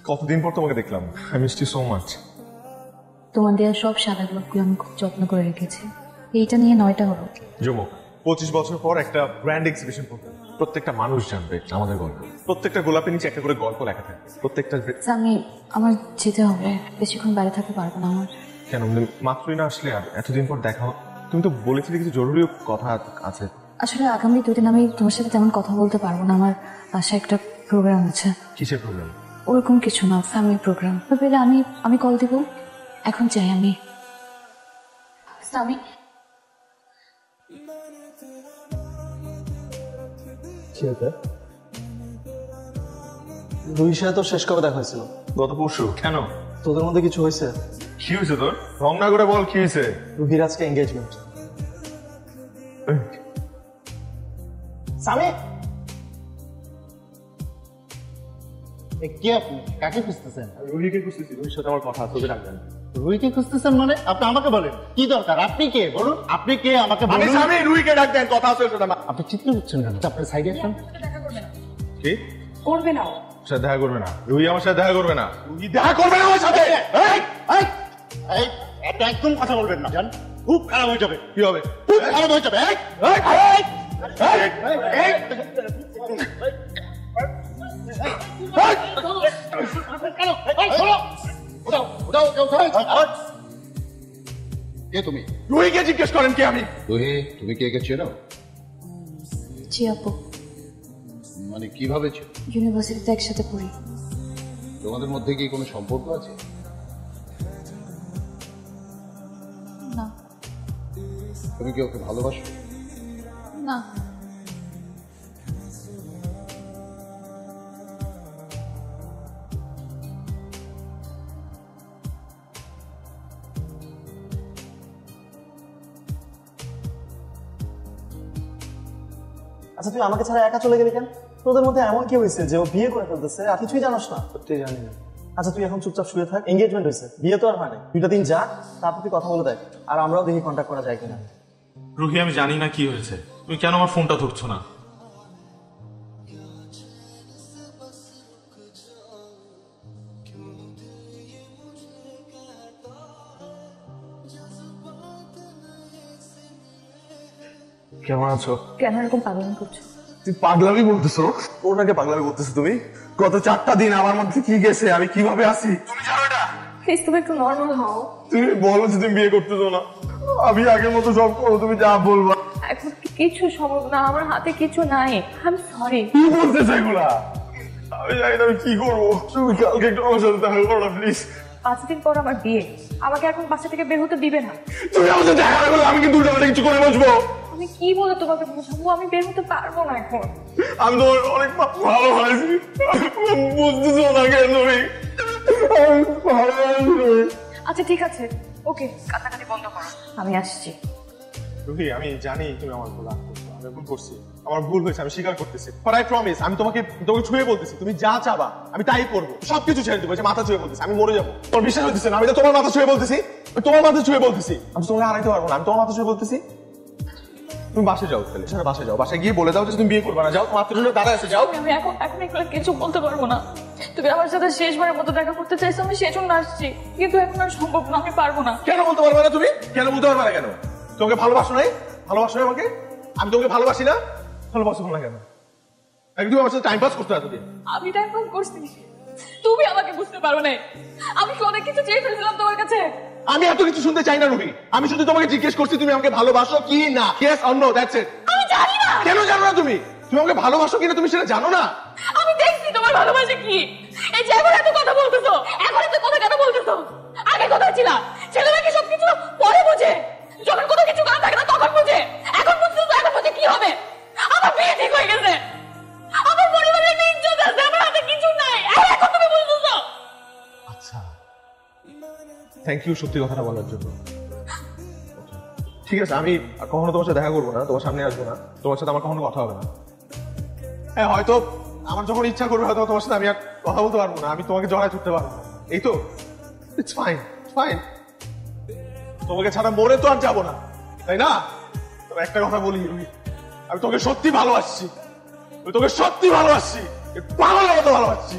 কতদিন পর তোমাকে দেখলাম। I miss you so much. তোমার দেওয়া সব সাদা গোলাপগুলো আমি খুব যত্ন করে রেখেছি। এইটা নিয়ে 9টা হলো। যুবক 25 বছর পর একটা ব্র্যান্ড এক্সিবিশন করতে প্রত্যেকটা মানুষ জানবে আমাদের গল্প। প্রত্যেকটা গোলাপের নিচে একটা করে গল্প লেখা থাকে। প্রত্যেকটা আমার যেতে হবে, বেশিক্ষণ বাইরে থাকতে পারবো না। আমার কেন মাত্রই না আসলে? আর এতদিন পর দেখা, তুমি তো বলেছিলে কিছু জরুরি কথা আছে। আসলে আগামী 2 দিন আমি তোমার সাথে তেমন কথা বলতে পারবো না। আমার বাসায় একটা প্রোগ্রাম আছে। কিসের প্রোগ্রাম? ওরকম কিছু না, ফ্যামিলি প্রোগ্রাম। পেলে আমি কল দিব। এখন চাই আমি রুহির সাথে তোর শেষ কবে দেখা হয়েছিল? গত পরশু। কেন? তোদের মধ্যে কিছু হয়েছে? কি হয়েছে তোর? রং না করে বল, কি হয়েছে? রুহির আজকে এঙ্গেজমেন্ট। সামি, কে আপনি? কাকে খুঁজতেছেন? রুহিকে খুঁজতেছি। রুহির সাথে আমার কথা আছে, ওকে ডাকবেন। রুহিকে খুঁজতেছেন মানে? আপনি আমাকে বলেন কি দরকার? আপনি কে বলুন? আপনি কে আমাকে আমি বলুন? স্বামী, রুহিকে ডাকবেন, কথা আছে ওর সাথে। আপনি চিৎকার করছেন কেন? আপনি সাইডে আসেন। কি করবে না? সাথে দেখা করবে না? রুহি আমার সাথে দেখা করবে না? রুহি দেখা করবে না আমার সাথে? আপনি একদম কথা বলবেন না, জান। খুব খারাপ হয়ে যাবে। কি হবে? খুব খারাপ হয়ে যাবে। কে তুমি? রুহিকে জিজ্ঞেস করেন কে আমি। রুহি, তুমি কে কে চেনো? জি আপু, মানে কিভাবে চেনো? ইউনিভার্সিটিতে একসাথে পড়ি। তোমাদের মধ্যে কি কোনো সম্পর্ক আছে? না। তুমি কি ওকে ভালোবাসো? না। আচ্ছা, তুই আমাকে ছাড়া একা চলে গেলি কেন? তোদের মধ্যে এমন কি হয়েছে যে ও বিয়ে করে ফেলতেছে আর কিছুই জানোস না? সত্যি জানি না। আচ্ছা, তুই এখন চুপচাপ শুয়ে থাক। এঙ্গেজমেন্ট হয়েছে, বিয়ে তো আর হয় না। 2টা দিন যাক, তারপর তুই কথা বলে দেখ। আর আমরাও দেখি কন্ট্যাক্ট করা যায় কিনা। রুহি, আমি জানি না কি হয়েছে। তুমি কেন আমার ফোনটা ধরছো না? কেমন আছো? কেন এরকম পাগলামি করছো? তুমি পাগলামি বলতেছো? ওটাকে পাগলামি বলতেছো তুমি? গত 4টা দিন আমার মধ্যে কি গেছে, আমি কিভাবে আছি তুমি জানো না? প্লিজ তুমি একটু নর্মাল হও। তুমি বলো যে তুমি বিয়ে করতেছো না, আমি আগের মতো সব করো, তুমি যা বলবা। এখন কিছু সম্ভব না, আমার হাতে কিছু নাই। I am sorry. কি বলতেছো এগুলা? আমি জানি না আমি কি করবো। তুমি কালকে একটু আমার সাথে দেখা করো না প্লিজ। 5 দিন পর আমার বিয়ে, আমাকে এখন বাসা থেকে বের হতে দিবে না। তুমি আমার সাথে দেখা করলে আমি কিন্তু উল্টাপাল্টা কিছু করে বসবো। আমি কি বলে তোমাকে বোঝাবো? আমি বের হতে পারবো না এখন। আমি তোমার অনেক ভালোবাসি, বুঝতেছো না কেন তুমি? আমি ভালোবাসি। আচ্ছা ঠিক আছে, ওকে, কান্নাকাটি বন্ধ করো, আমি আসছি। রুহি, আমি জানি তুমি আমার ভুল করছো, আমি ভুল করছি, আমার ভুল হয়েছে, আমি স্বীকার করতেছি। বাট আই প্রমিস, আমি তোমাকে ছুঁয়ে বলতেছি, তুমি যা চাবা আমি তাই করবো। সবকিছু ছেড়ে দেবো, মাথা ছুঁয়ে বলতেছি, আমি মরে যাবো। তোমার বিশ্বাস হচ্ছে না? আমি তো তোমার মাথা ছুঁয়ে বলতেছি, তোমার মাথা ছুঁয়ে বলতেছি। আমি তোমাকে হারাইতে পারবো না, আমি তোমার মাথা ছুঁয়ে বলতেছি। তুমি বাসে যাও, তাহলে সেটা বাসে যাও, বাসায় গিয়ে বলে দাও যে তুমি বিয়ে করবে না। যাও, মাত্র দাঁড়ায় আছে, যাও। আমি এখন এগুলো কিছু বলতে পারবো না। তুমি আমার সাথে শেষবারের মতো দেখা করতে চাইছো, আমি সেই জন্য আসছি, কিন্তু এখন আর সম্ভব না, আমি পারবো না। কেন বলতে পারবে না তুমি? কেন বলতে পারবে না? কেন? তোমাকে ভালোবাসো নাই? ভালোবাসো না আমাকে? আমি তোমাকে ভালোবাসি না? ভালোবাসো না কেন? তুমি আমার সাথে টাইম পাস করতে এতদিন। আমি টাইম পাস করছি, তুমি আমাকে বুঝতে পারো না। আমি অনেক কিছু চেয়ে ফেলছিলাম তোমার কাছে। আমি এত কিছু শুনতে চাই না রুহি, আমি শুধু তোমাকে জিজ্ঞেস করছি তুমি আমাকে ভালোবাসো কি না। Yes or no, that's it. আমি জানি না। কেন জানো না তুমি? তুমি আমাকে ভালোবাসো কিনা তুমি সেটা জানো না? আমি দেখছি তোমার ভালোবাসা কি। এই যে এখন এত কথা বলতেছো, এখন এত কথা কেন বলতেছো? আগে কোথায় ছিলা? ছেলেরা কি সবকিছু পরে বোঝে? যখন কোনো কিছু করা থাকে না তখন বোঝে। এখন বুঝতেছো, এখন বুঝে কি হবে? আমার বিয়ে ঠিক হয়ে গেছে, আমার পরিবারের একটা ইজ্জত আছে, আমার হাতে কিছু নাই, এখন তুমি বুঝতেছো? আচ্ছা, থ্যাংক ইউ সত্যি কথাটা বলার জন্য। ঠিক আছে, আমি কখনো তোমার সাথে দেখা করবো না, তোমার সামনে আসবো না, তোমার সাথে আমার কখনো কথা হবে না। হ্যাঁ, হয়তো আমার যখন ইচ্ছা করবে হয়তো তোমার সাথে আমি আর কথা বলতে পারবো না, আমি তোমাকে জড়ায় ছুটতে পারবো না, এই তো। It's fine, fine. তোমাকে ছাড়া মরে তো আর যাবো না, তাই না? তবে একটা কথা বলি রুহি, আমি তোকে সত্যি ভালোবাসছি, আমি তোকে সত্যি ভালোবাসছি, পাগলের মতো ভালোবাসছি।